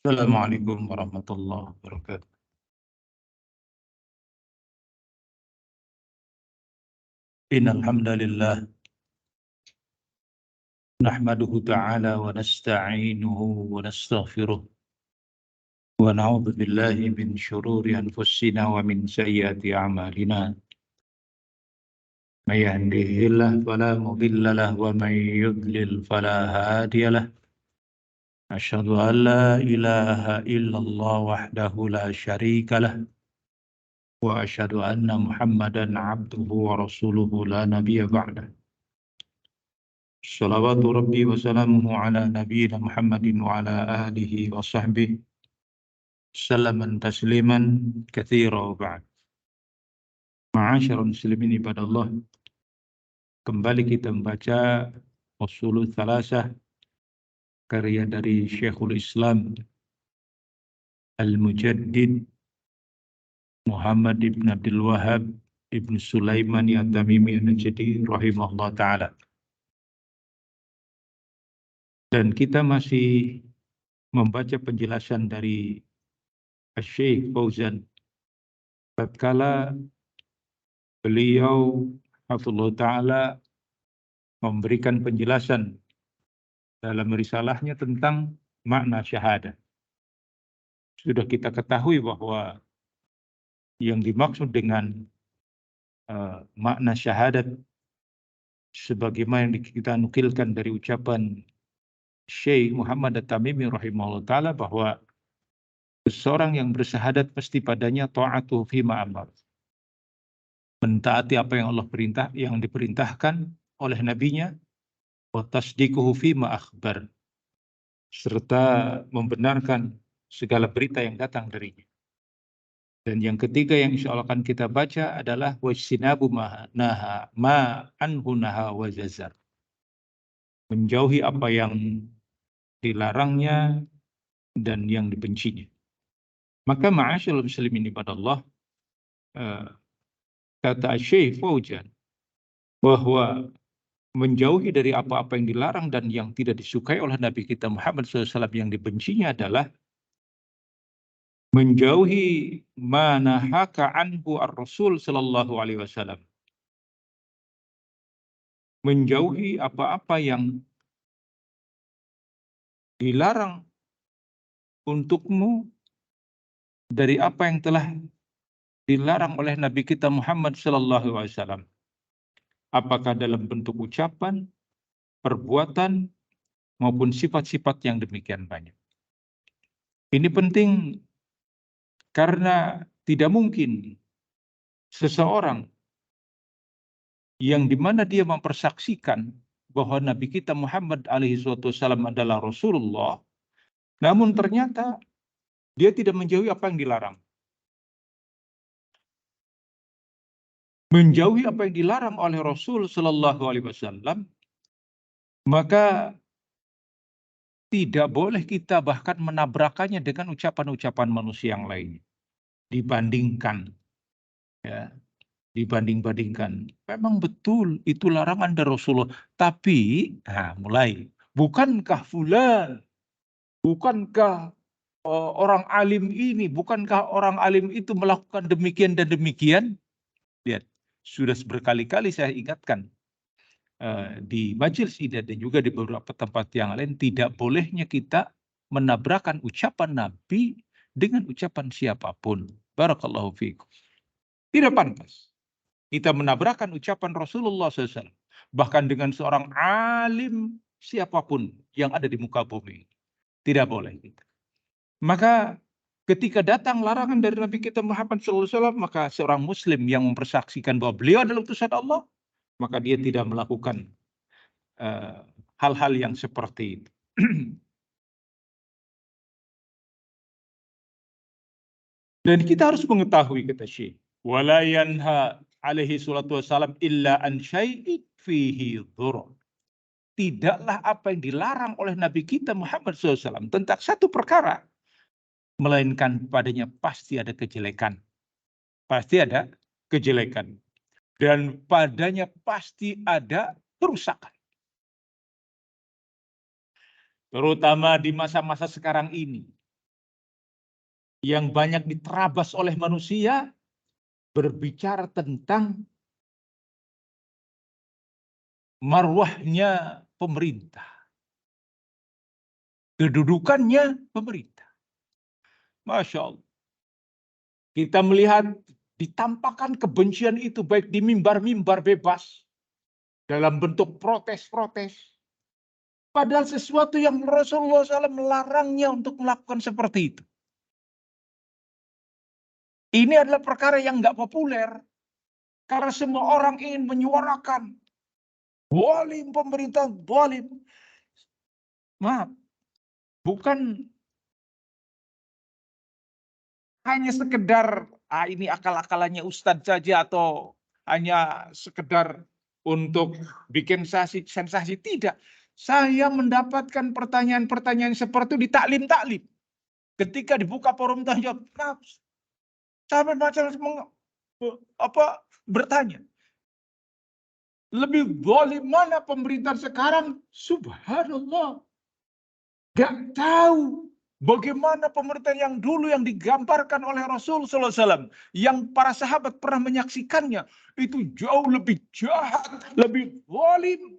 Assalamualaikum warahmatullahi wabarakatuh. Innal hamdalillah nahmaduhu ta'ala wa nasta'inuhu wa nastaghfiruh wa na'udzu billahi min shururi anfusina wa min sayyiati a'malina. May yahdihillahu fala mudilla lahu wa may yudlil fala hadiya lahu. Asyhadu an la ilaha illallah wahdahu la syarika lahu wa asyhadu anna Muhammadan 'abduhu wa rasuluhu la nabiyya ba'dahu. Salawatu Rabbi wa salamuhu ala nabiyyina Muhammadin wa ala alihi wa sahbihi salaman tasliman katsira wa ba'd. Ma'asyiral muslimin ibadallah, kembali kita membaca Ushulul Thalasah karya dari Syekhul Islam Al-Mujaddid Muhammad ibn Abdul Wahhab ibn Sulaiman At-Tamimi An-Najdi rahimahullah ta'ala. Dan kita masih membaca penjelasan dari Syekh Fauzan tatkala beliau hafizallahu ta'ala memberikan penjelasan dalam risalahnya tentang makna syahadat. Sudah kita ketahui bahwa yang dimaksud dengan makna syahadat sebagaimana yang kita nukilkan dari ucapan Syekh Muhammad At-Tamimi rahimahullah ta'ala bahwa seseorang yang bersyahadat pasti padanya ta'atuhu fima amar, mentaati apa yang Allah perintah, yang diperintahkan oleh nabinya, wa tasdiquhu fima akhbar, serta membenarkan segala berita yang datang darinya. Dan yang ketiga yang insya Allah akan kita baca adalah wajsinabu ma anhu naha wa jazar, menjauhi apa yang dilarangnya dan yang dibencinya. Maka ma'asyiral muslimin ibadallah, kata Syekh Fauzan bahwa menjauhi dari apa-apa yang dilarang dan yang tidak disukai oleh Nabi kita Muhammad SAW, yang dibencinya adalah menjauhi manahaka anhu ar-Rasul sallallahu alaihi wasallam, menjauhi apa-apa yang dilarang untukmu dari apa yang telah dilarang oleh Nabi kita Muhammad sallallahu alaihi wasallam, apakah dalam bentuk ucapan, perbuatan, maupun sifat-sifat yang demikian banyak. Ini penting karena tidak mungkin seseorang yang dimana dia mempersaksikan bahwa Nabi kita Muhammad alaihi wasallam adalah Rasulullah, namun ternyata dia tidak menjauhi apa yang dilarang. Menjauhi apa yang dilarang oleh Rasul sallallahu alaihi wasallam, maka tidak boleh kita bahkan menabrakannya dengan ucapan-ucapan manusia yang lain. Dibandingkan, ya, dibanding-bandingkan. Memang betul itu larangan dari Rasulullah, tapi mulai, bukankah fulan, bukankah orang alim ini, bukankah orang alim itu melakukan demikian dan demikian? Lihat, sudah berkali-kali saya ingatkan di majelis ini dan juga di beberapa tempat yang lain, tidak bolehnya kita menabrakan ucapan Nabi dengan ucapan siapapun. Barakallahu fiikum. Tidak pantas kita menabrakan ucapan Rasulullah SAW, bahkan dengan seorang alim siapapun yang ada di muka bumi. Tidak boleh. Maka ketika datang larangan dari Nabi kita Muhammad SAW, maka seorang muslim yang mempersaksikan bahwa beliau adalah utusan Allah, maka dia tidak melakukan hal-hal yang seperti itu. Dan kita harus mengetahui, kata Syekh, wala yanha alaihi salatu wassalam illa an syai'in fihi dhurr. Tidaklah apa yang dilarang oleh Nabi kita Muhammad SAW tentang satu perkara, melainkan padanya pasti ada kejelekan. Pasti ada kejelekan. Dan padanya pasti ada kerusakan. Terutama di masa-masa sekarang ini. yang banyak diterabas oleh manusia berbicara tentang marwahnya pemerintah, kedudukannya pemerintah. Masya Allah. Kita melihat ditampakkan kebencian itu baik di mimbar-mimbar bebas, dalam bentuk protes-protes. Padahal sesuatu yang Rasulullah SAW melarangnya untuk melakukan seperti itu. Ini adalah perkara yang nggak populer. Karena semua orang ingin menyuarakan. Zalim pemerintah, zalim. Maaf, bukan hanya sekedar ini akal-akalannya Ustadz saja atau hanya sekedar untuk bikin sensasi. Tidak. Saya mendapatkan pertanyaan-pertanyaan seperti itu di taklim-taklim. Ketika dibuka forum tanya jawab, sampai macam bertanya. Lebih zalim mana pemerintahan sekarang? Subhanallah. Gak tahu bagaimana pemerintahan yang dulu yang digambarkan oleh Rasul SAW. Yang para sahabat pernah menyaksikannya. Itu jauh lebih jahat, lebih zalim,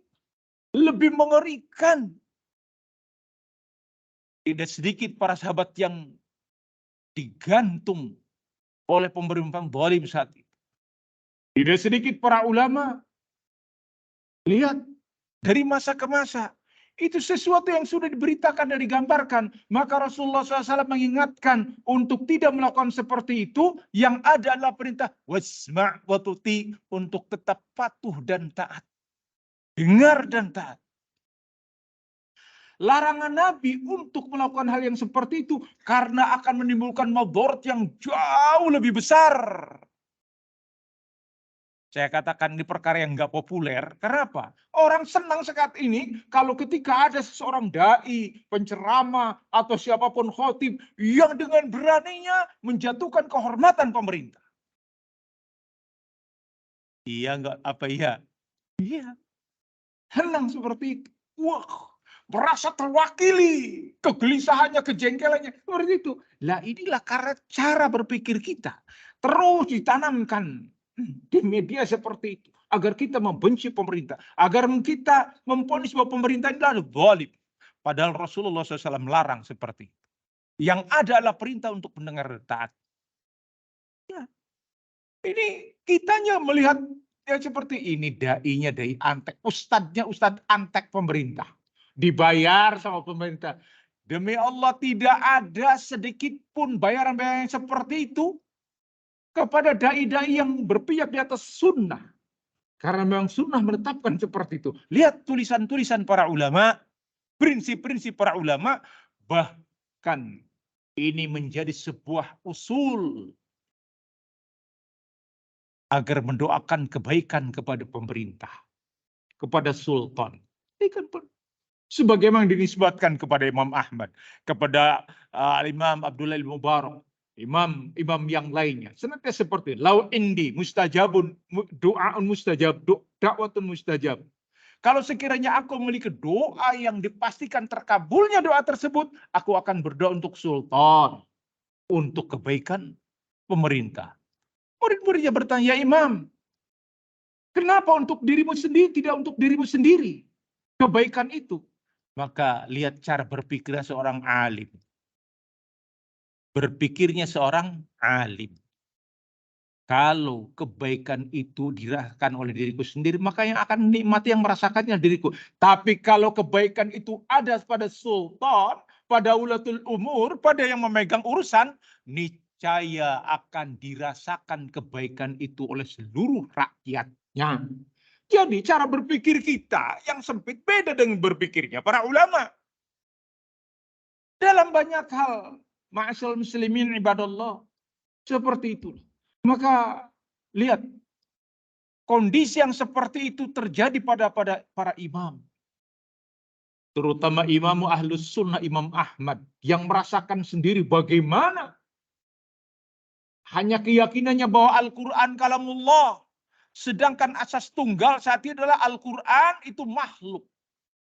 lebih mengerikan. Tidak sedikit para sahabat yang digantung oleh pemerintahan zalim saat itu. Tidak sedikit para ulama. Lihat, dari masa ke masa. Itu sesuatu yang sudah diberitakan dan digambarkan. Maka Rasulullah SAW mengingatkan untuk tidak melakukan seperti itu. Yang ada adalah perintah wasma' wa tuti, untuk tetap patuh dan taat. Dengar dan taat. Larangan Nabi untuk melakukan hal yang seperti itu karena akan menimbulkan madarat yang jauh lebih besar. Saya katakan ini perkara yang nggak populer. Kenapa? Orang senang saat ini kalau ketika ada seseorang dai, penceramah, atau siapapun khotib yang dengan beraninya menjatuhkan kehormatan pemerintah. Iya nggak? Apa iya? Iya. Senang seperti itu. Wah, merasa terwakili. Kegelisahannya, kejengkelannya. Seperti itu. Lah inilah karena cara berpikir kita. Terus ditanamkan di media seperti itu. Agar kita membenci pemerintah. Agar kita memponis bahwa pemerintah itu adalah zalim. Padahal Rasulullah SAW melarang seperti itu. Yang ada adalah perintah untuk mendengar taat. Ya. Ini kitanya melihat ya seperti ini. Dai-nya dai antek. Ustadznya ustadz antek pemerintah. Dibayar sama pemerintah. Demi Allah tidak ada sedikit pun bayaran-bayaran seperti itu kepada dai-dai yang berpihak di atas sunnah. Karena memang sunnah menetapkan seperti itu. Lihat tulisan-tulisan para ulama, prinsip-prinsip para ulama, bahkan ini menjadi sebuah usul agar mendoakan kebaikan kepada pemerintah, kepada sultan. Ini kan sebagaimana dinisbatkan kepada Imam Ahmad, kepada Imam Abdullah Mubarak, imam yang lainnya. Senantiasa seperti lau indi mustajabun, doaun mustajab, dakwatun mustajab. Kalau sekiranya aku memiliki doa yang dipastikan terkabulnya doa tersebut, aku akan berdoa untuk sultan, untuk kebaikan pemerintah. Murid-muridnya bertanya, ya Imam, kenapa untuk dirimu sendiri, tidak untuk dirimu sendiri? Kebaikan itu. Maka lihat cara berpikirnya seorang alim. Berpikirnya seorang alim. Kalau kebaikan itu dirasakan oleh diriku sendiri, maka yang akan nikmati yang merasakannya diriku. Tapi kalau kebaikan itu ada pada sultan, pada ulatul umur, pada yang memegang urusan, niscaya akan dirasakan kebaikan itu oleh seluruh rakyatnya. Jadi cara berpikir kita yang sempit beda dengan berpikirnya para ulama. Dalam banyak hal, ma'asyal muslimin ibadallah, seperti itu. Maka lihat, kondisi yang seperti itu terjadi pada para imam. Terutama imam ahlus sunnah, Imam Ahmad, yang merasakan sendiri bagaimana hanya keyakinannya bahwa Al-Quran kalamullah. Sedangkan asas tunggal saat ini adalah Al-Quran itu makhluk.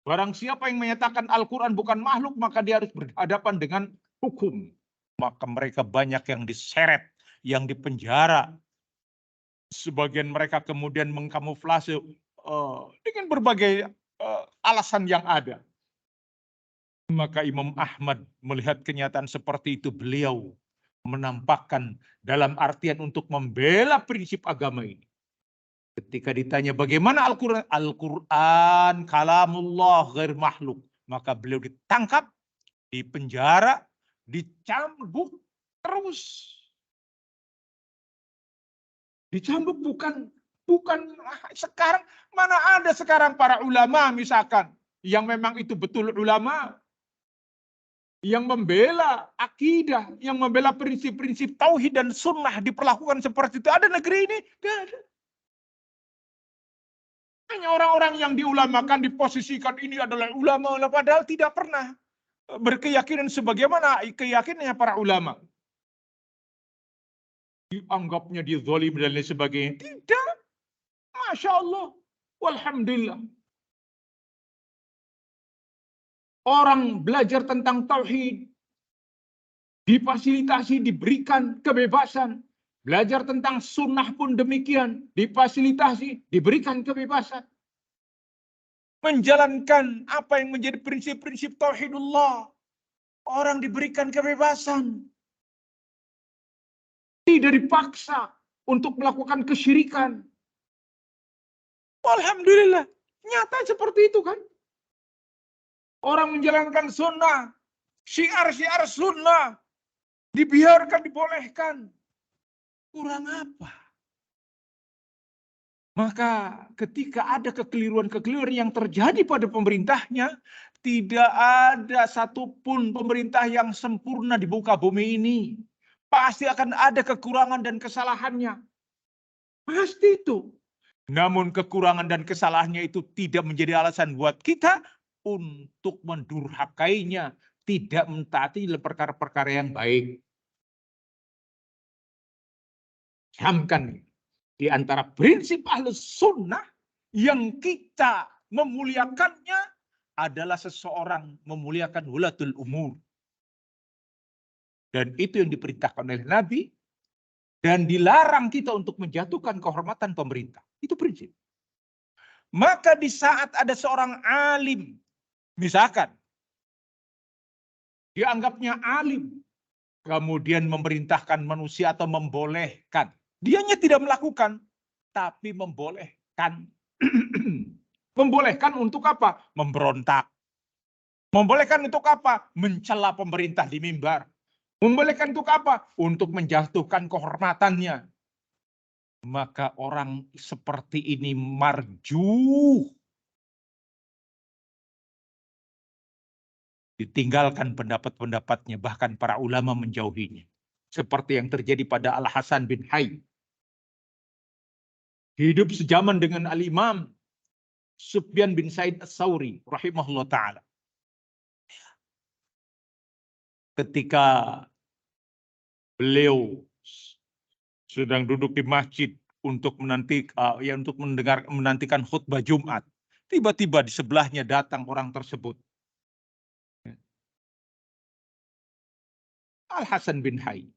Barang siapa yang menyatakan Al-Quran bukan makhluk, maka dia harus berhadapan dengan hukum. maka mereka banyak yang diseret, yang dipenjara. Sebagian mereka kemudian mengkamuflase dengan berbagai alasan yang ada. Maka Imam Ahmad melihat kenyataan seperti itu, beliau menampakkan dalam artian untuk membela prinsip agama ini. Ketika ditanya bagaimana Al-Quran, Al-Quran kalamullah ghair makhluk, maka beliau ditangkap, dipenjara, dicambuk terus. Dicambuk bukan sekarang, mana ada sekarang para ulama misalkan yang memang itu betul ulama yang membela akidah, yang membela prinsip-prinsip tauhid dan sunnah diperlakukan seperti itu. Ada negeri ini? Tidak ada. Hanya orang-orang yang diulamakan, diposisikan ini adalah ulama, padahal tidak pernah berkeyakinan sebagaimana keyakinannya para ulama. Dianggapnya dizalim dan lain sebagainya. Tidak. Masya Allah. Walhamdulillah. Orang belajar tentang tauhid, difasilitasi, diberikan kebebasan. Belajar tentang sunnah pun demikian, difasilitasi, diberikan kebebasan. Menjalankan apa yang menjadi prinsip-prinsip tauhidullah, orang diberikan kebebasan. Tidak dipaksa untuk melakukan kesyirikan. Alhamdulillah, nyata seperti itu kan. Orang menjalankan sunnah, syiar-syiar sunnah, dibiarkan, dibolehkan. Kurang apa? Maka ketika ada kekeliruan-kekeliruan yang terjadi pada pemerintahnya, tidak ada satupun pemerintah yang sempurna di muka bumi ini. Pasti akan ada kekurangan dan kesalahannya. Pasti itu. Namun kekurangan dan kesalahannya itu tidak menjadi alasan buat kita untuk mendurhakainya, tidak mentaati perkara-perkara yang baik. Camkan di antara prinsip Ahlus Sunnah yang kita memuliakannya adalah seseorang memuliakan wulatul umur. Dan itu yang diperintahkan oleh Nabi. Dan dilarang kita untuk menjatuhkan kehormatan pemerintah. Itu prinsip. Maka di saat ada seorang alim, misalkan, dianggapnya alim, kemudian memerintahkan manusia atau membolehkan. Dianya tidak melakukan, tapi membolehkan. Membolehkan untuk apa? Memberontak. Membolehkan untuk apa? Mencela pemerintah di mimbar. Membolehkan untuk apa? Untuk menjatuhkan kehormatannya. Maka orang seperti ini marju. Ditinggalkan pendapat-pendapatnya, bahkan para ulama menjauhinya. Seperti yang terjadi pada Al-Hasan bin Hayy. Hidup sejaman dengan Al-Imam Sufyan bin Sa'id As-Sawri rahimahullah ta'ala. Ketika beliau sedang duduk di masjid untuk menantikan khutbah Jumat, tiba-tiba di sebelahnya datang orang tersebut. Al-Hasan bin Hayy.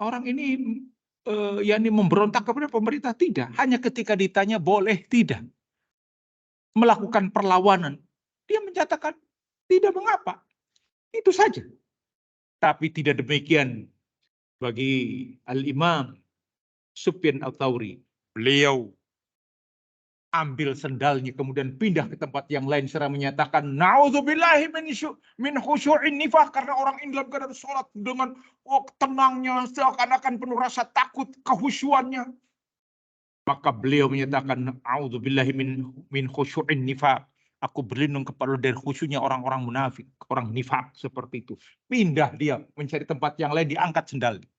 Orang ini yakni memberontak kepada pemerintah? Tidak. Hanya ketika ditanya boleh, tidak. Melakukan perlawanan, dia menyatakan tidak mengapa. Itu saja. Tapi tidak demikian bagi Al-Imam Sufyan Ats-Tsauri. Beliau ambil sendalnya kemudian pindah ke tempat yang lain serta menyatakan naudzubillahi min khusyu'in nifaq, karena orang ini dalam keadaan sholat dengan tenangnya, seakan-akan penuh rasa takut, kehusyuannya. Maka beliau menyatakan naudzubillahi min khusyu'in nifaq. Aku berlindung kepada dari khusyunya orang-orang munafik, orang nifak seperti itu. Pindah dia mencari tempat yang lain, diangkat sendalnya.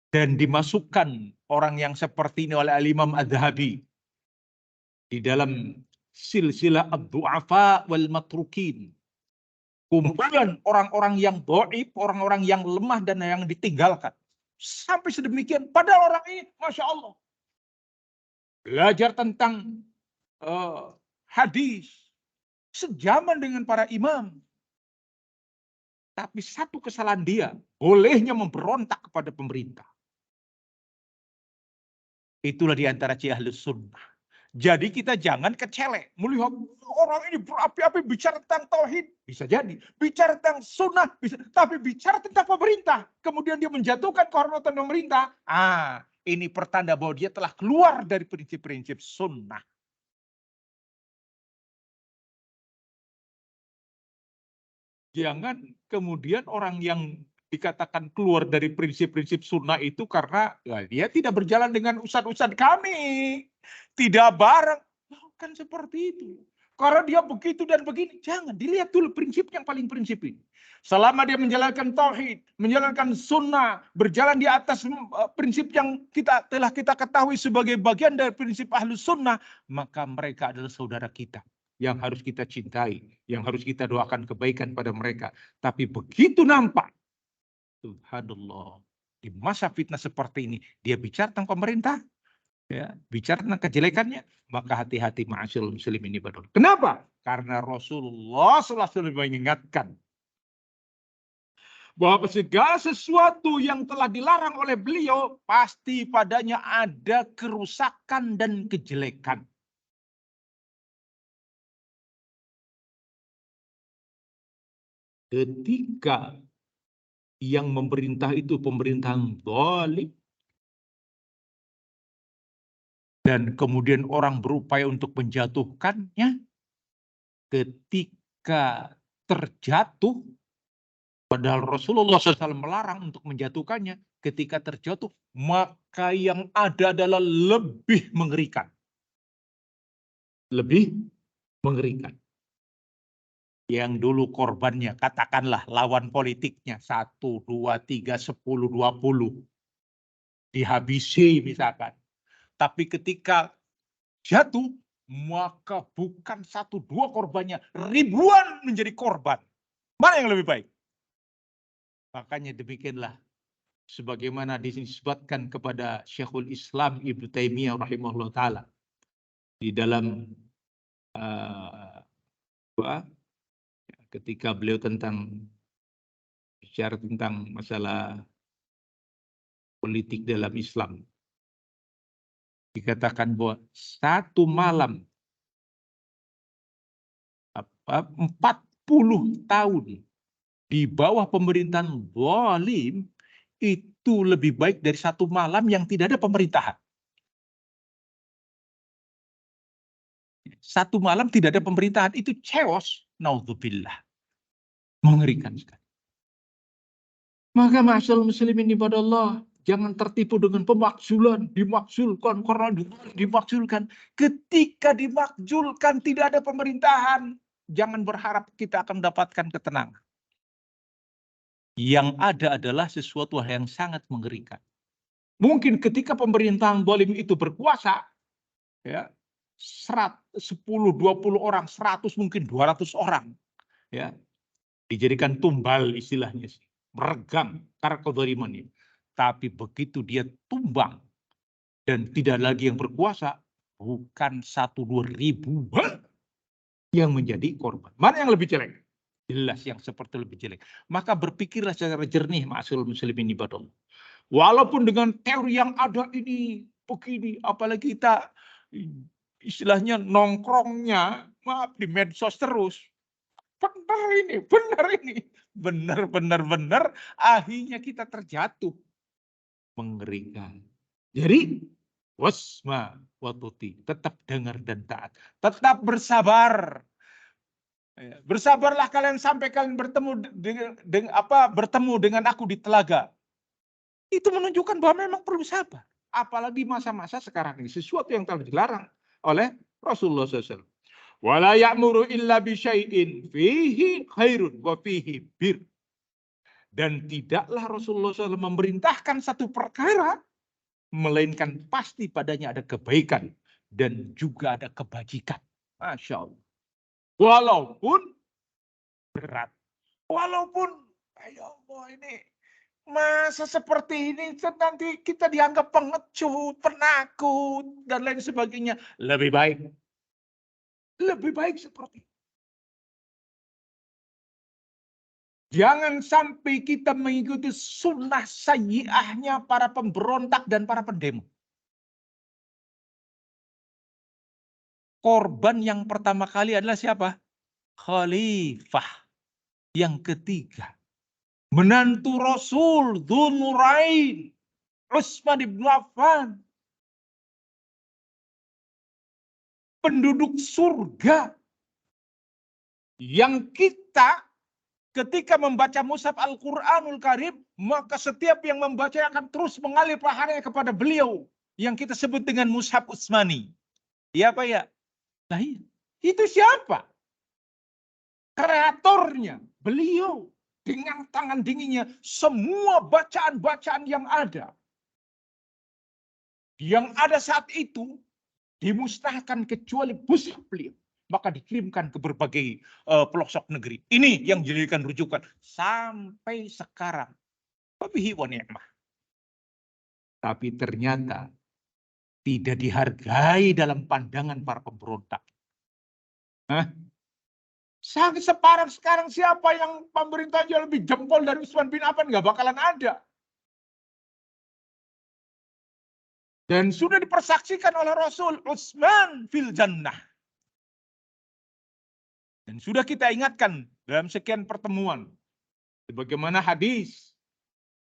Dan dimasukkan orang yang seperti ini oleh Al-Imam Az-Zahabi di dalam silsilah ad-du'afa wal matrukin. Kumpulan orang-orang yang dhaif, orang-orang yang lemah dan yang ditinggalkan. Sampai sedemikian. Padahal orang ini, Masya Allah, belajar tentang hadis, sejaman dengan para imam. Tapi satu kesalahan dia, bolehnya memberontak kepada pemerintah. Itulah di antara ciri Ahlus Sunnah. Jadi kita jangan kecelek. Melihat orang ini berapi-api bicara tentang tauhid. Bisa jadi. Bicara tentang sunnah. Bisa. Tapi bicara tentang pemerintah. Kemudian dia menjatuhkan kehormatan pemerintah. Ini pertanda bahwa dia telah keluar dari prinsip-prinsip sunnah. Jangan kemudian orang yang dikatakan keluar dari prinsip-prinsip sunnah itu karena dia tidak berjalan dengan ustadz-ustadz kami. Tidak bareng. Kan seperti itu. Karena dia begitu dan begini. Jangan, dilihat dulu prinsip yang paling prinsip ini. Selama dia menjalankan tauhid, menjalankan sunnah, berjalan di atas prinsip yang telah kita ketahui sebagai bagian dari prinsip Ahlus Sunnah, maka mereka adalah saudara kita yang harus kita cintai, yang harus kita doakan kebaikan pada mereka. Tapi begitu nampak, subhanallah, di masa fitnah seperti ini, dia bicara tentang pemerintah, ya, bicara tentang kejelekannya, maka hati-hati ma'asyiral muslimin ibadah. Kenapa? Karena Rasulullah SAW mengingatkan bahwa segala sesuatu yang telah dilarang oleh beliau pasti padanya ada kerusakan dan kejelekan. Ketika yang memerintah itu pemerintahan zalim, dan kemudian orang berupaya untuk menjatuhkannya, ketika terjatuh, padahal Rasulullah SAW melarang untuk menjatuhkannya, ketika terjatuh, maka yang ada adalah lebih mengerikan. Lebih mengerikan. Yang dulu korbannya, katakanlah lawan politiknya, 1, 2, 3, 10, 20. Dihabisi misalkan. Tapi ketika jatuh, maka bukan 1, 2 korbannya, ribuan menjadi korban. Mana yang lebih baik? Makanya demikianlah sebagaimana disebutkan kepada Syekhul Islam Ibnu Taimiyah rahimahullah taala di dalam ketika beliau bicara tentang masalah politik dalam Islam, dikatakan bahwa satu malam 40 tahun di bawah pemerintahan zalim itu lebih baik dari satu malam yang tidak ada pemerintahan. Satu malam tidak ada pemerintahan itu chaos, naudzubillah. Mengerikan sekali. Maka ma'asyiral muslimin ibadah Allah, jangan tertipu dengan pemakzulan, dimakzulkan karena dimakzulkan. Ketika dimakzulkan tidak ada pemerintahan, jangan berharap kita akan mendapatkan ketenangan. Yang ada adalah sesuatu yang sangat mengerikan. Mungkin ketika pemerintahan zalim itu berkuasa, ya, 10, 20 orang, 100 mungkin 200 orang, ya, dijadikan tumbal istilahnya sih, meregang karena kezalimannya. Tapi begitu dia tumbang dan tidak lagi yang berkuasa, bukan 1, 2 ribuan yang menjadi korban. Mana yang lebih jelek? Jelas yang seperti lebih jelek. Maka berpikirlah secara jernih, ma'asyiral muslimin ibadah. Walaupun dengan teori yang ada ini begini, apalagi kita istilahnya nongkrongnya, maaf, di medsos terus. Benar, akhirnya kita terjatuh. Mengerikan. Jadi, wasma watuti, tetap dengar dan taat. Tetap bersabar. Bersabarlah kalian sampai kalian bertemu dengan aku di telaga. Itu menunjukkan bahwa memang perlu sabar. Apalagi masa-masa sekarang ini. Sesuatu yang telah dilarang oleh Rasulullah SAW. Wala ya'muru illa bisyai'in fihi khairun wa fihi bir. Dan tidaklah Rasulullah SAW memerintahkan satu perkara, melainkan pasti padanya ada kebaikan dan juga ada kebajikan. Masya Allah. Walaupun berat. Walaupun, ya Allah, ini masa seperti ini nanti kita dianggap pengecut, penakut, dan lain sebagainya. Lebih baik seperti itu. Jangan sampai kita mengikuti sunnah sayyi'ahnya para pemberontak dan para pendemo. Korban yang pertama kali adalah siapa? Khalifah. Yang ketiga, menantu Rasul Dzunurain, Utsman bin Affan. Penduduk surga yang kita ketika membaca mushaf Al-Quranul Karim, maka setiap yang membaca akan terus mengalir pahalanya kepada beliau yang kita sebut dengan mushaf Utsmani. Iya apa ya? Nah, itu siapa? Kreatornya, beliau. Dengan tangan dinginnya, semua bacaan-bacaan yang ada saat itu dimusnahkan kecuali mushaf beliau. Maka dikirimkan ke berbagai pelosok negeri. Ini yang dijadikan rujukan sampai sekarang. Wabihi wa ni'mah. Tapi ternyata tidak dihargai dalam pandangan para pemberontak. Sekarang siapa yang pemerintahnya lebih jempol dari Utsman bin Affan? Nggak bakalan ada. Dan sudah dipersaksikan oleh Rasul, Utsman fil jannah. Dan sudah kita ingatkan dalam sekian pertemuan. Sebagaimana hadis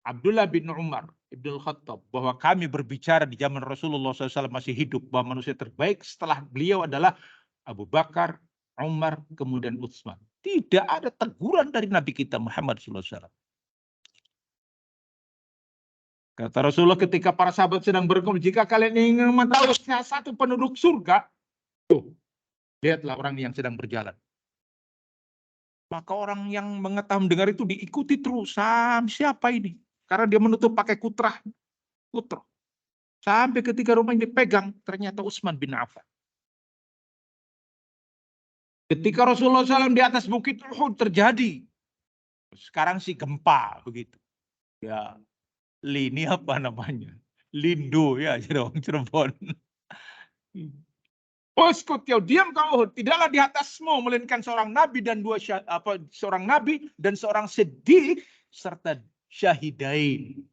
Abdullah bin Umar Ibn Khattab, bahwa kami berbicara di zaman Rasulullah SAW masih hidup, bahwa manusia terbaik setelah beliau adalah Abu Bakar, Umar, kemudian Utsman. Tidak ada teguran dari Nabi kita Muhammad SAW. Kata Rasulullah ketika para sahabat sedang berkumpul, jika kalian ingin mengetahui salah satu penduduk surga, tuh, lihatlah orang yang sedang berjalan. Maka orang yang mengetahui mendengar itu diikuti terus. Siapa ini? Karena dia menutup pakai kutra. Sampai ketika rumah ini dipegang, ternyata Utsman bin Affan. Ketika Rasulullah SAW di atas bukit Uhud terjadi. Sekarang sih gempa begitu. Ya, lini apa namanya? Lindo ya, orang Cirebon. Uskut ya, diam kau Uhud. Tidaklah di atasmu melainkan seorang nabi dan seorang nabi dan seorang siddiq serta syahidain.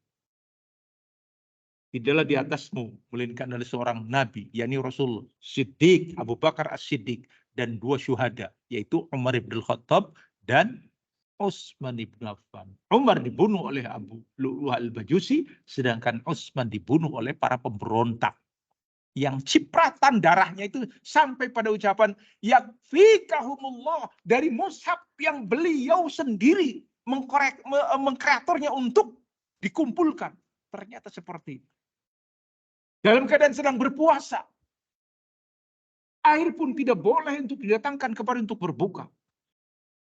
Tidaklah di atasmu melainkan ada seorang nabi, yakni Rasul, Siddiq, Abu Bakar As-Siddiq, dan 2 syuhada, yaitu Umar bin Khattab dan Utsman bin Affan. Umar dibunuh oleh Abu Lu'lu'ah al-Bajusi, sedangkan Utsman dibunuh oleh para pemberontak. Yang cipratan darahnya itu sampai pada ucapan yakfikahumullah, dari mushaf yang beliau sendiri mengkreatornya untuk dikumpulkan. Ternyata seperti itu. Dalam keadaan sedang berpuasa. Air pun tidak boleh untuk didatangkan kepada untuk berbuka.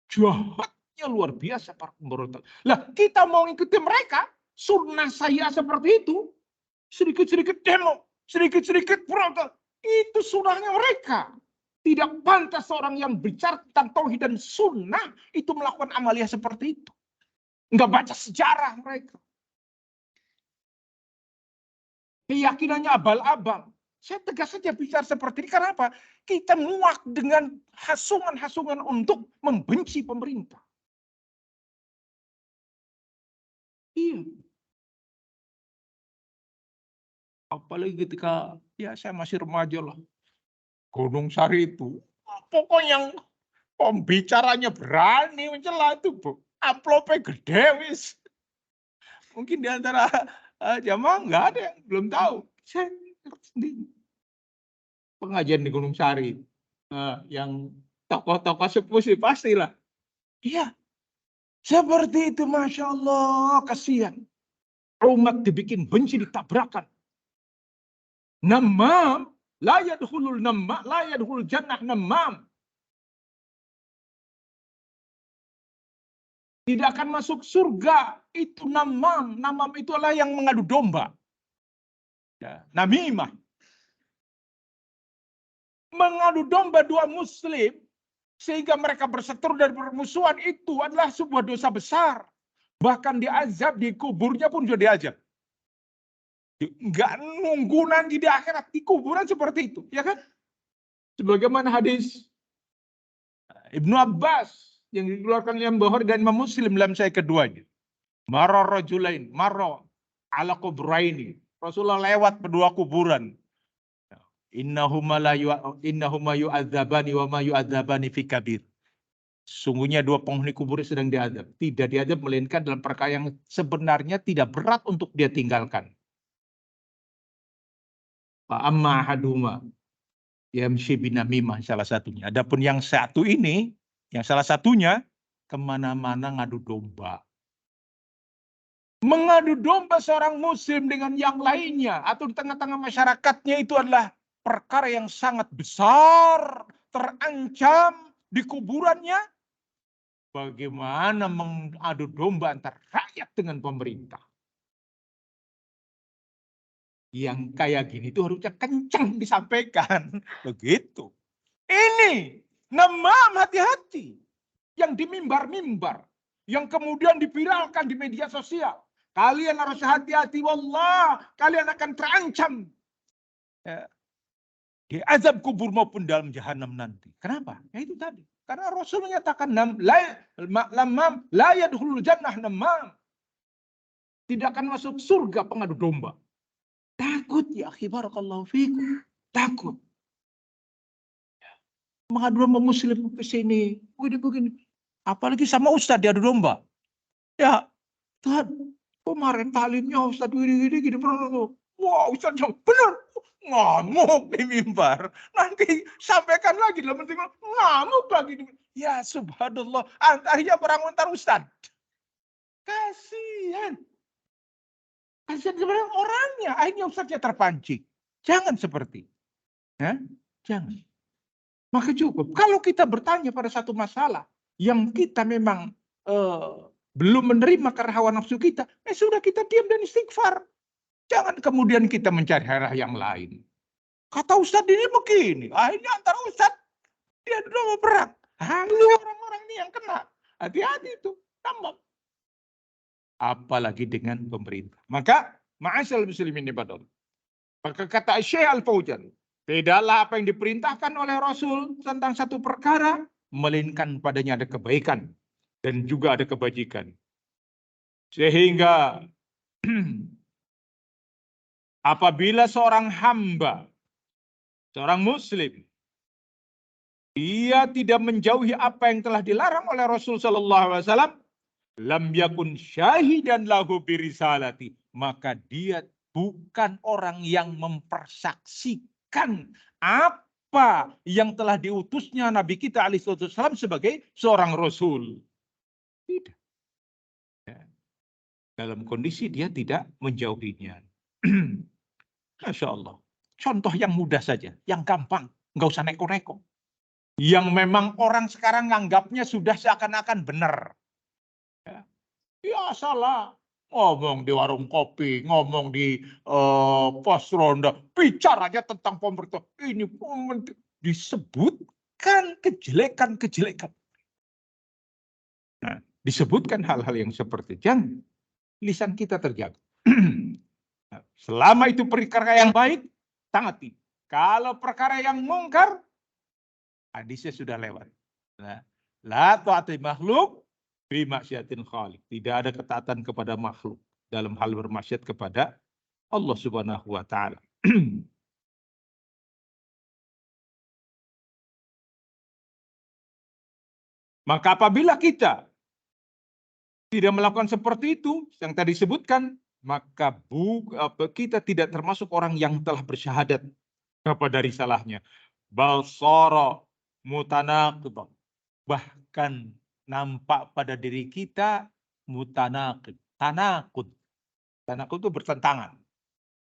Jahatnya luar biasa para pemberontak. Lah kita mau ikuti mereka, sunnah saya seperti itu. Sedikit-sedikit demo, sedikit-sedikit berontak. Itu sunnahnya mereka. Tidak pantas seorang yang bicara tentang tauhid dan sunnah itu melakukan amalia seperti itu. Enggak baca sejarah mereka. Keyakinannya abal-abal. Saya tegas saja bicara seperti ini. Karena apa? Kita muak dengan hasungan-hasungan untuk membenci pemerintah. Iya. Apalagi ketika ya saya masih remaja lah. Gunung Sari itu. Pokoknya yang pembicaranya berani mencela itu. Amplopnya gede wis. Mungkin di antara jamaah nggak ada yang belum tahu. Saya ngerti sendiri. Pengajian di Gunung Sari. Yang tokoh-tokoh sepuh sih pastilah. Iya. Seperti itu, Masya Allah. Kasihan. Umat dibikin benci, ditabrakan. Namam. La yadkhulul namam. La yadkhul jannah namam. Tidak akan masuk surga. Itu namam. Namam itu adalah yang mengadu domba. Ya, namimah. Mengadu domba 2 muslim sehingga mereka berseteru dan bermusuhan itu adalah sebuah dosa besar. Bahkan diazab di kuburnya pun sudah diazab. Enggak nunggu nanti di akhirat, di kuburan seperti itu, ya kan? Sebagaimana hadis Ibnu Abbas yang dikeluarkan Imam Bukhari dan Imam Muslim dalam Sahih keduanya. Marra rajulain, marra ala kubraini. Rasulullah lewat kedua kuburan. Innahuma yu'adzabani wa ma yu'adzabani fi kabir. Sungguhnya dua penghuni kubur sedang diadab. Tidak diadab melainkan dalam perkara yang sebenarnya tidak berat untuk dia tinggalkan. Fa amma ahaduma yamshi binamimah salah satunya. Adapun yang satu ini, yang salah satunya kemana-mana ngadu domba. Mengadu domba seorang muslim dengan yang lainnya atau di tengah-tengah masyarakatnya itu adalah perkara yang sangat besar, terancam di kuburannya. Bagaimana mengadu domba antara rakyat dengan pemerintah? Yang kayak gini itu harusnya kencang disampaikan. Begitu. Ini namam hati-hati. Yang di mimbar-mimbar. Yang kemudian dipiralkan di media sosial. Kalian harus hati-hati. Wallah, kalian akan terancam. Ya. Di azab kubur maupun dalam jahanam nanti. Kenapa? Ya itu tadi. Karena Rasul menyatakan la yadkhulul jannah namam. Tidak akan masuk surga pengadu domba. Takut ya akhi barakallahu fikum. Takut. Mengadu domba muslim ke sini. Begini. Apalagi sama ustaz diadu domba. Ya, Tuhan, kemarin talimnya ustaz gini. Wah, ustaz yang benar. Ngamuk di mimbar. Nanti sampaikan lagi dalam penting ngamuk lagi. Ya subhanallah. Akhirnya perang antar ustaz. Kasihan. Kasihan sebenarnya orangnya. Akhirnya ustaznya terpancing. Jangan seperti. Ya? Jangan. Maka cukup. Kalau kita bertanya pada satu masalah. Yang kita memang belum menerima karena hawa nafsu kita. Sudah kita diam dan istighfar. Jangan kemudian kita mencari arah yang lain. Kata Ustadz ini begini. Akhirnya antara Ustadz dia dulu perang. Lalu orang-orang ini yang kena. Hati-hati itu. Tambah. Apalagi dengan pemerintah. Maka ma'asyal muslimin ibadah. Maka kata Syekh Al-Fauzan. Tidaklah apa yang diperintahkan oleh Rasul tentang satu perkara. Melainkan padanya ada kebaikan. Dan juga ada kebajikan. Sehingga apabila seorang hamba, seorang muslim, dia tidak menjauhi apa yang telah dilarang oleh Rasul sallallahu alaihi wasallam, lam yakun syahidan lahu birisalati, maka dia bukan orang yang mempersaksikan apa yang telah diutusnya Nabi kita alaihi wasallam sebagai seorang rasul. Tidak. Dalam kondisi dia tidak menjauhinya. Masya Allah. Contoh yang mudah saja, yang gampang, nggak usah neko-neko. Yang memang orang sekarang nganggapnya sudah seakan-akan benar. Ya salah. Ngomong di warung kopi, ngomong di pos ronda, bicaranya tentang pemerintah. Ini disebutkan kejelekan-kejelekan. Nah, disebutkan hal-hal yang seperti jangan lisan kita terjaga. Selama itu perkara yang baik, taati. Kalau perkara yang mungkar, hadisnya sudah lewat. La ta'ati makhluk bi maksiatin khaliq. Tidak ada ketaatan kepada makhluk dalam hal bermaksiat kepada Allah Subhanahu wa taala. Maka apabila kita tidak melakukan seperti itu yang tadi disebutkan, maka kita tidak termasuk orang yang telah bersyahadat kepada risalahnya. Bal sara mutanaqid. Bahkan nampak pada diri kita mutanaqid. Tanaqud. Tanaqud itu bertentangan.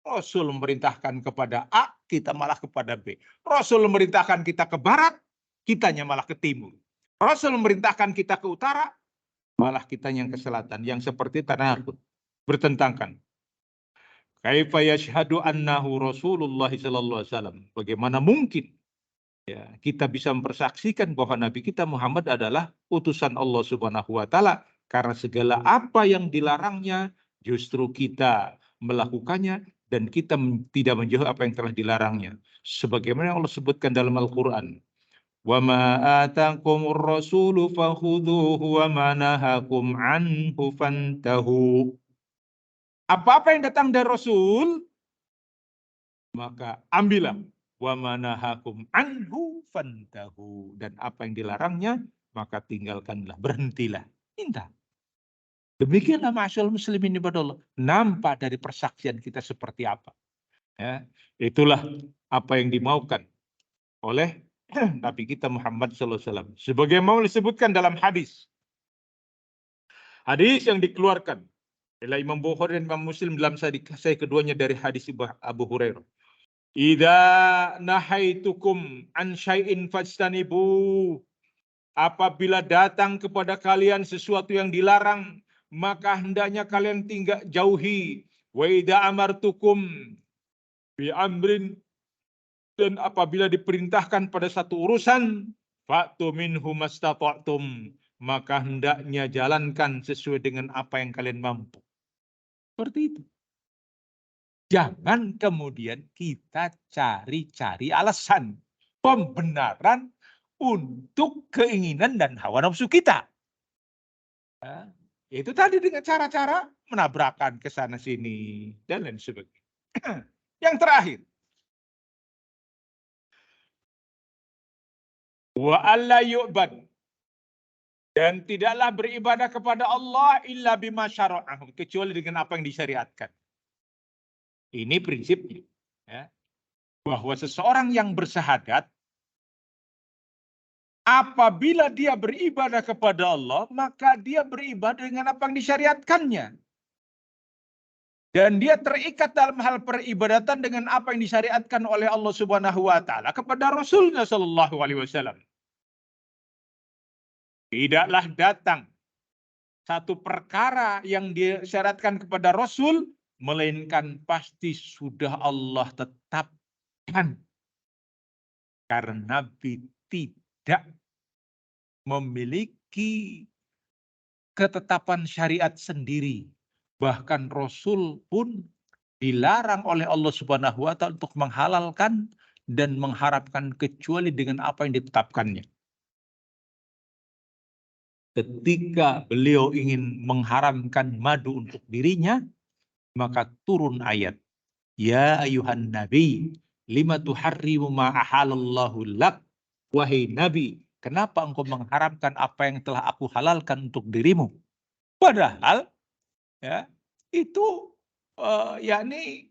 Rasul memerintahkan kepada A, kita malah kepada B. Rasul memerintahkan kita ke barat, kitanya malah ke timur. Rasul memerintahkan kita ke utara, malah kita yang ke selatan. Yang seperti tanaqud. Bertentangan. Kaifa yashhadu annahu Rasulullah sallallahu alaihi wasallam? Bagaimana mungkin ya kita bisa mempersaksikan bahwa Nabi kita Muhammad adalah utusan Allah Subhanahu wa taala karena segala apa yang dilarangnya justru kita melakukannya dan kita tidak menjauhi apa yang telah dilarangnya. Sebagaimana Allah sebutkan dalam Al-Qur'an. Wa ma atakumur rasulu fakhudhuhu wa ma nahakum anhu fantahu. Apa-apa yang datang dari Rasul, maka ambillah. Wa ma nahakum anhu fantahu. Dan apa yang dilarangnya, maka tinggalkanlah, berhentilah. Minta. Demikianlah ma'asyal muslimin ibadallah. Nampak dari persaksian kita seperti apa. Ya, itulah apa yang dimaukan oleh Nabi kita Muhammad SAW. Sebagaimana disebutkan dalam hadis. Hadis yang dikeluarkan oleh Imam Bukhari dan Imam Muslim dalam sahih keduanya dari hadis Abu Hurairah. Idza nahaitukum an syai'in fajtanibu. Apabila datang kepada kalian sesuatu yang dilarang, maka hendaknya kalian tinggal jauhi. Wa idza amartukum bi amrin, dan apabila diperintahkan pada satu urusan, fa'tu minhu mastata'tum, maka hendaknya jalankan sesuai dengan apa yang kalian mampu. Seperti itu. Jangan kemudian kita cari-cari alasan, pembenaran untuk keinginan dan hawa nafsu kita. Ya, itu tadi dengan cara-cara menabrakkan ke sana sini dan lain sebagainya. Yang terakhir, wa alla yu'bad, dan tidaklah beribadah kepada Allah illa bima syara'ahu, kecuali dengan apa yang disyariatkan. Ini prinsipnya, ya, bahwa seseorang yang bersyahadat, apabila dia beribadah kepada Allah, maka dia beribadah dengan apa yang disyariatkannya. Dan dia terikat dalam hal peribadatan dengan apa yang disyariatkan oleh Allah Subhanahu wa taala kepada Rasulnya sallallahu alaihi wasallam. Tidaklah datang satu perkara yang disyaratkan kepada Rasul, melainkan pasti sudah Allah tetapkan. Karena Nabi tidak memiliki ketetapan syariat sendiri. Bahkan Rasul pun dilarang oleh Allah Subhanahu wa taala untuk menghalalkan dan mengharapkan kecuali dengan apa yang ditetapkannya. Ketika beliau ingin mengharamkan madu untuk dirinya, maka turun ayat, ya ayuhan nabi, lima tuharrimu ma ahalallahu lak. Wahai nabi, kenapa engkau mengharamkan apa yang telah aku halalkan untuk dirimu? Padahal ya, itu yakni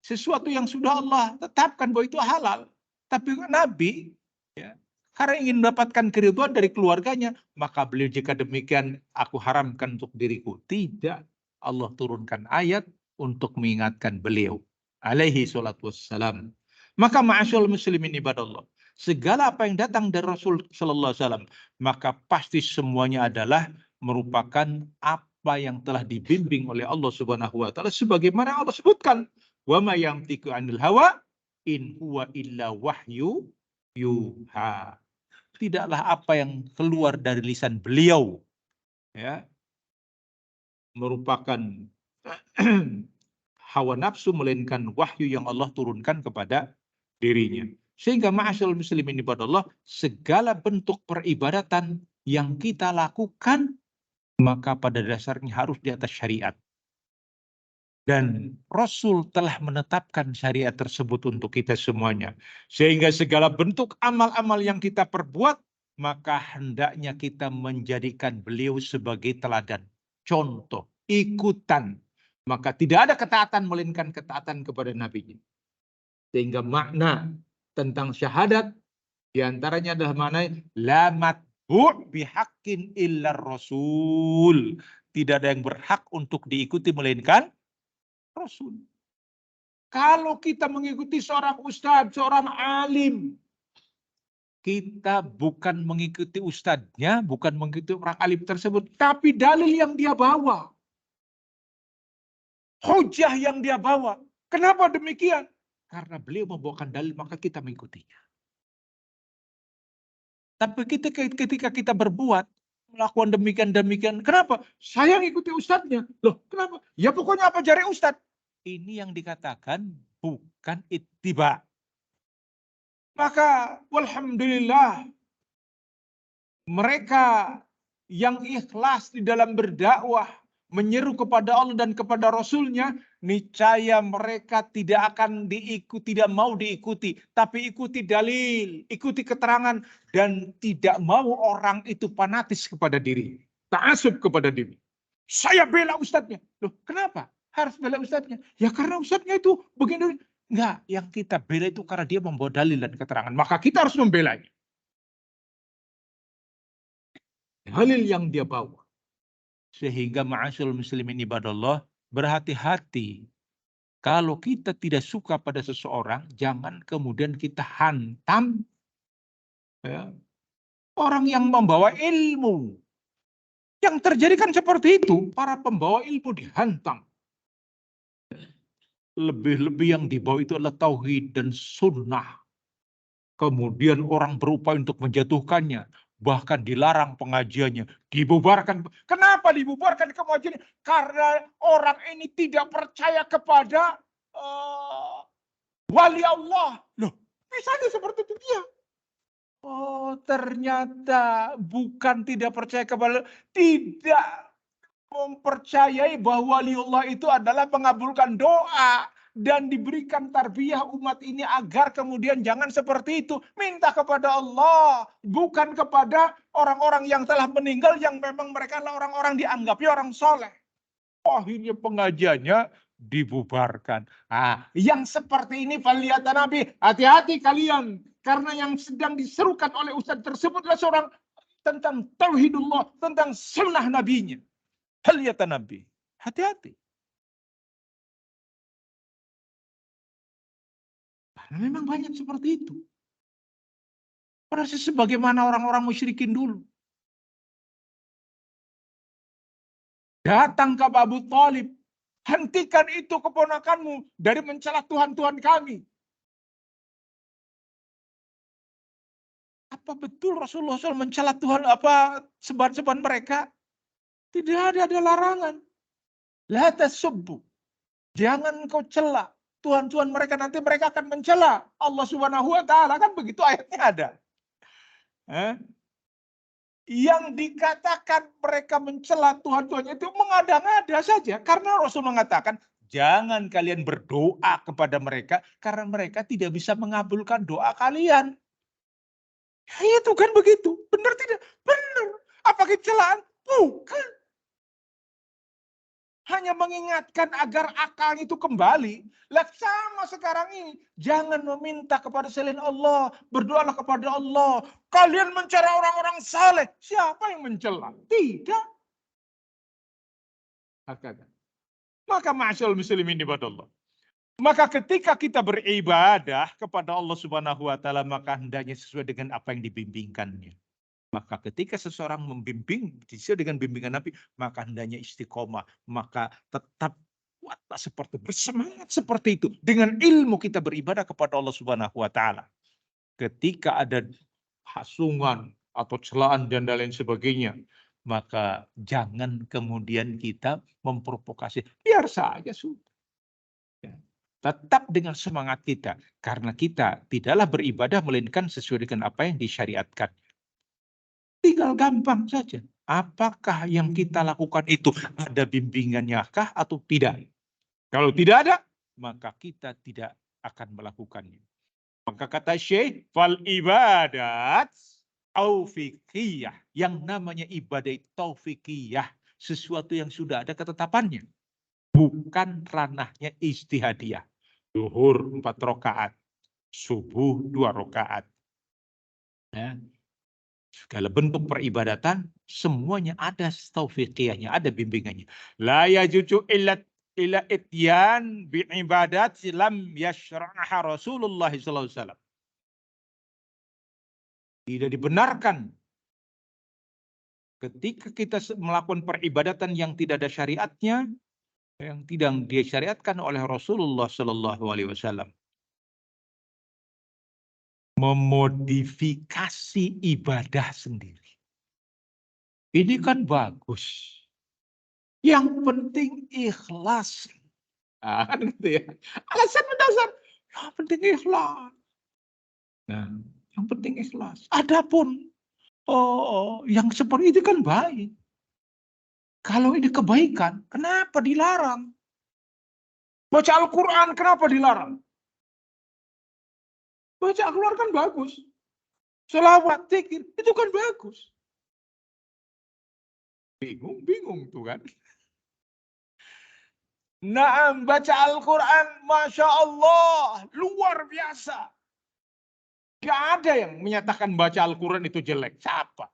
sesuatu yang sudah Allah tetapkan bahwa itu halal. Tapi Nabi, ya, karena ingin mendapatkan keridhaan dari keluarganya, maka beliau, jika demikian aku haramkan untuk diriku. Tidak. Allah turunkan ayat untuk mengingatkan beliau. Alaihi salatu wassalam. Maka ma'asyal muslimin ibadallah, segala apa yang datang dari Rasul sallallahu alaihi wasallam, maka pasti semuanya adalah merupakan apa yang telah dibimbing oleh Allah Subhanahu wa taala sebagaimana Allah sebutkan, wa ma yantiqu 'anil hawa in huwa illa wahyu yuha. Tidaklah apa yang keluar dari lisan beliau, ya, merupakan hawa nafsu, melainkan wahyu yang Allah turunkan kepada dirinya. Sehingga ma'asyal muslimin ibadallah, segala bentuk peribadatan yang kita lakukan, maka pada dasarnya harus di atas syariat. Dan Rasul telah menetapkan syariat tersebut untuk kita semuanya. Sehingga segala bentuk amal-amal yang kita perbuat, maka hendaknya kita menjadikan beliau sebagai teladan, contoh, ikutan. Maka tidak ada ketaatan melainkan ketaatan kepada Nabi. Sehingga makna tentang syahadat diantaranya adalah makna la matbu' bihaqqin illa Rasul. Tidak ada yang berhak untuk diikuti melainkan Rasul. Kalau kita mengikuti seorang ustadz, seorang alim, kita bukan mengikuti ustadznya, bukan mengikuti orang alim tersebut, tapi dalil yang dia bawa, hujah yang dia bawa. Kenapa demikian? Karena beliau membawakan dalil, maka kita mengikutinya. Tapi ketika kita berbuat, melakukan demikian, kenapa? Saya ngikuti ustadznya. Loh, kenapa? Ya pokoknya apa jari ustadz. Ini yang dikatakan bukan ittiba. Maka walhamdulillah, mereka yang ikhlas di dalam berdakwah, menyeru kepada Allah dan kepada Rasulnya, niscaya mereka tidak akan diikuti, tidak mau diikuti, tapi ikuti dalil, ikuti keterangan, dan tidak mau orang itu fanatis kepada diri, ta'assub kepada diri. Saya bela ustadznya. Loh, kenapa harus bela ustadznya? Ya karena ustadznya itu begini. Enggak, yang kita bela itu karena dia membawa dalil dan keterangan. Maka kita harus membelanya. Dalil yang dia bawa. Sehingga ma'asyarul muslimin ibadallah, berhati-hati. Kalau kita tidak suka pada seseorang, jangan kemudian kita hantam ya, orang yang membawa ilmu. Yang terjadi kan seperti itu. Para pembawa ilmu dihantam. Lebih-lebih yang dibawa itu adalah tauhid dan sunnah. Kemudian orang berupaya untuk menjatuhkannya. Bahkan dilarang pengajiannya. Dibubarkan. Kenapa dibubarkan pengajiannya? Karena orang ini tidak percaya kepada wali Allah. Loh, misalnya seperti itu dia. Oh, ternyata bukan tidak percaya kepada, tidak mempercayai bahwa waliullah itu adalah mengabulkan doa dan diberikan tarbiyah umat ini agar kemudian jangan seperti itu, minta kepada Allah, bukan kepada orang-orang yang telah meninggal yang memang mereka adalah orang-orang dianggapnya orang soleh. Akhirnya pengajiannya dibubarkan. Yang seperti ini faliyata Nabi, hati-hati kalian, karena yang sedang diserukan oleh ustadz tersebut adalah seorang tentang tauhidullah, tentang sunnah nabinya. Faliyata Nabi, hati-hati. Karena memang banyak seperti itu. Persis sebagaimana orang-orang musyrikin dulu. Datang ke Abu Thalib, hentikan itu keponakanmu dari mencela Tuhan-Tuhan kami. Apa betul Rasulullah SAW mencela Tuhan seban-seban mereka? Tidak ada larangan. La tasubbu. Jangan kau cela Tuhan-Tuhan mereka, nanti mereka akan mencela Allah Subhanahu wa taala, kan begitu ayatnya ada. Yang dikatakan mereka mencela Tuhan-Tuhan itu mengada-ngada saja, karena Rasul mengatakan jangan kalian berdoa kepada mereka karena mereka tidak bisa mengabulkan doa kalian. Ya, itu kan begitu. Benar tidak? Benar. Apakah celaan? Bukan. Hanya mengingatkan agar akal itu kembali. Lah sama sekarang ini. Jangan meminta kepada selain Allah. Berdoalah kepada Allah. Kalian mencari orang-orang saleh. Siapa yang mencela? Tidak. Maka ma'asyarul muslimin ibadallah. Maka ketika kita beribadah kepada Allah Subhanahu wa taala, maka hendaknya sesuai dengan apa yang dibimbingkannya. Maka ketika seseorang membimbing sesuai dengan bimbingan Nabi, maka hendaknya istiqomah, maka tetap kuatlah seperti bersemangat seperti itu. Dengan ilmu kita beribadah kepada Allah Subhanahu wa taala. Ketika ada hasungan atau celaan dan lain sebagainya, maka jangan kemudian kita memprovokasi. Biar saja sudah. Tetap dengan semangat kita, karena kita tidaklah beribadah melainkan sesuai dengan apa yang disyariatkan. Tinggal gampang saja. Apakah yang kita lakukan itu ada bimbingannya kah atau tidak? Kalau tidak ada, maka kita tidak akan melakukannya. Maka kata Syekh, fal ibadat taufikiyah. Yang namanya ibadah taufikiyah, sesuatu yang sudah ada ketetapannya. Bukan ranahnya ijtihadiyah. Zuhur 4 rakaat, subuh 2 rakaat. Ya. Segala bentuk peribadatan semuanya ada taufiqiyahnya, ada bimbingannya. La yajuju illa ityan bi ibadat lam yashra'ha Rasulullah sallallahu alaihi wasallam. Tidak dibenarkan ketika kita melakukan peribadatan yang tidak ada syariatnya, yang tidak disyariatkan oleh Rasulullah sallallahu alaihi wasallam. Memodifikasi ibadah sendiri. Ini kan bagus. Yang penting ikhlas. Kan gitu ya. Alasan mendasar. Yang penting ikhlas. Nah, yang penting ikhlas. Adapun Oh, yang seperti itu kan baik. Kalau ini kebaikan, kenapa dilarang? Baca Al-Quran, kenapa dilarang? Baca Al-Quran kan bagus. Selawat, zikir, itu kan bagus. Bingung tuh kan. Nah, baca Al-Quran, Masya Allah, luar biasa. Gak ada yang menyatakan baca Al-Quran itu jelek. Siapa?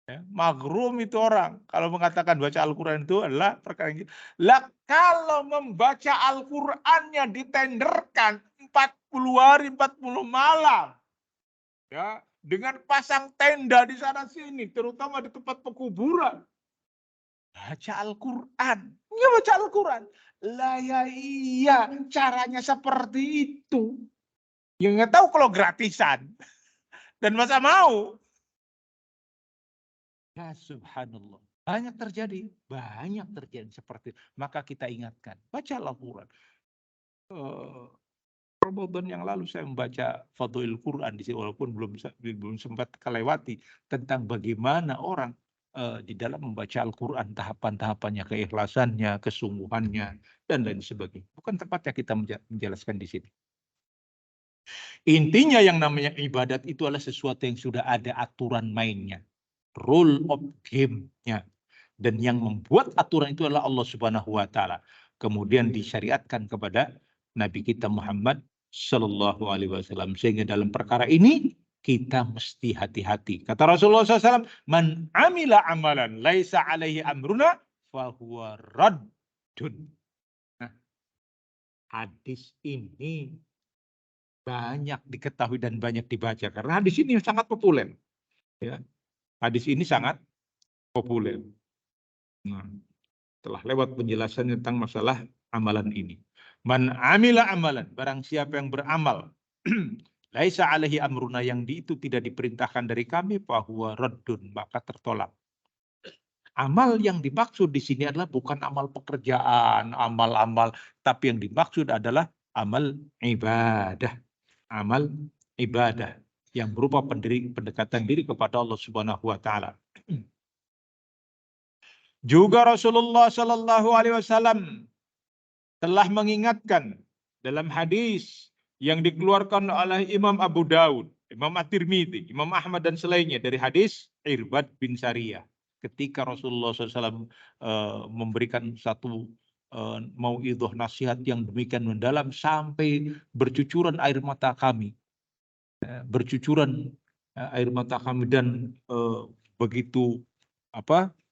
Ya, magrum itu orang. Kalau mengatakan baca Al-Quran itu adalah perkara yang... Lah, kalau membaca Al-Qurannya ditenderkan 40 hari, 40 malam. Ya, dengan pasang tenda di sana sini, terutama di tempat pekuburan. Baca Al-Quran. Ya baca Al-Quran. Lah ya iya, caranya seperti itu. Ya nggak tahu kalau gratisan. Dan masa mau. Ya subhanallah. Banyak terjadi seperti itu. Maka kita ingatkan, baca Al-Quran. Ramadan yang lalu saya membaca Fadhilul Quran di sini, walaupun belum sempat kelewati tentang bagaimana orang di dalam membaca Al-Quran, tahapan-tahapannya, keikhlasannya, kesungguhannya, dan lain sebagainya. Bukan tempatnya kita menjelaskan di sini. Intinya yang namanya ibadat itu adalah sesuatu yang sudah ada aturan mainnya. Rule of game-nya. Dan yang membuat aturan itu adalah Allah Subhanahu wa taala. Kemudian disyariatkan kepada Nabi kita Muhammad Sallallahu Alaihi Wasallam. Sehingga dalam perkara ini kita mesti hati-hati. Kata Rasulullah SAW, man amila amalan laisa alaihi amruna fahuwa raddun. Nah, hadis ini banyak diketahui dan banyak dibaca karena hadis ini sangat populer. Ya, hadis ini sangat populer. Nah, telah lewat penjelasan tentang masalah amalan ini. Man amila amalan, barang siapa yang beramal, laisa alaihi amruna, yang itu tidak diperintahkan dari kami, fahuwa raddun, maka tertolak. Amal yang dimaksud di sini adalah bukan amal pekerjaan, amal-amal, tapi yang dimaksud adalah amal ibadah. Amal ibadah yang berupa pendekatan diri kepada Allah Subhanahu wa taala. Juga Rasulullah Shallallahu Alaihi Wasallam telah mengingatkan dalam hadis yang dikeluarkan oleh Imam Abu Daud, Imam At-Tirmidzi, Imam Ahmad dan selainnya dari hadis Irbad bin Sariyah. Ketika Rasulullah SAW memberikan satu mauidhah nasihat yang demikian mendalam sampai bercucuran air mata kami, air mata kami, dan begitu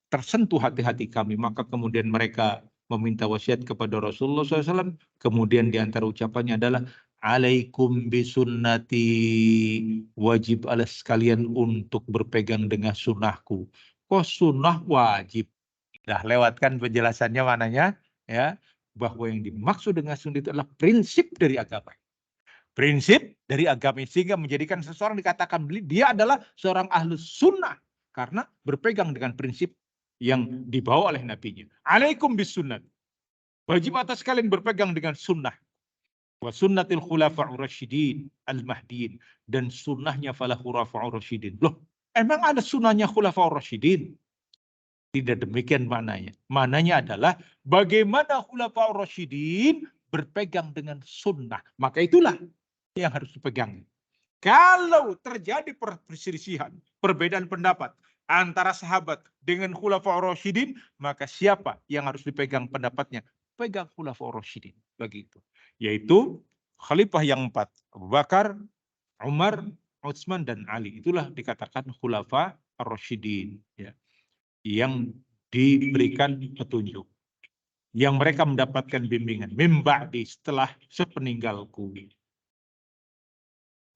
tersentuh hati-hati kami, maka kemudian mereka meminta wasiat kepada Rasulullah SAW. Kemudian di antara ucapannya adalah alaikum bisunnati, wajib alas kalian untuk berpegang dengan sunnahku. Kok sunnah wajib? Dah lewatkan penjelasannya mananya, ya, bahwa yang dimaksud dengan sunnah itu adalah prinsip dari agama. Prinsip dari agama, sehingga menjadikan seseorang dikatakan dia adalah seorang ahlus sunnah karena berpegang dengan prinsip yang dibawa oleh nabinya. Alaikum bis sunnah. Wajib atas kalian berpegang dengan sunnah. Wa sunnatil khulafa'ur rasyidin al-mahdiin, dan sunnahnya falah khulafa'ur rasyidin. Loh, emang ada sunnahnya khulafa'ur rasyidin? Tidak demikian maknanya. Maknanya adalah bagaimana khulafa'ur rasyidin berpegang dengan sunnah. Maka itulah yang harus dipegang. Kalau terjadi perselisihan, perbedaan pendapat antara sahabat dengan khulafaur rasyidin, maka siapa yang harus dipegang pendapatnya? Pegang khulafaur rasyidin. Begitu. Yaitu khalifah yang 4, Abu Bakar, Umar, Utsman, dan Ali. Itulah dikatakan khulafaur rasyidin, ya, yang diberikan petunjuk, yang mereka mendapatkan bimbingan mimba'i, setelah sepeninggalku.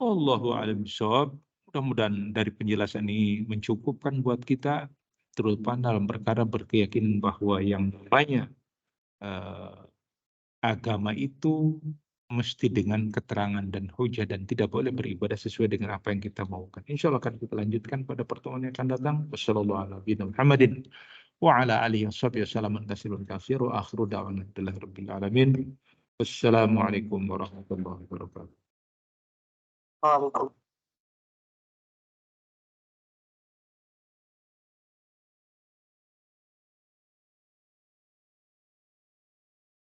Allahu a'lam bishawab. Mudah-mudahan dari penjelasan ini mencukupkan buat kita, terutama dalam perkara berkeyakinan bahwa yang namanya agama itu mesti dengan keterangan dan hujah, dan tidak boleh beribadah sesuai dengan apa yang kita maukan. Insya Allah akan kita lanjutkan pada pertemuan yang akan datang. Wassalamualaikum warahmatullahi wabarakatuh.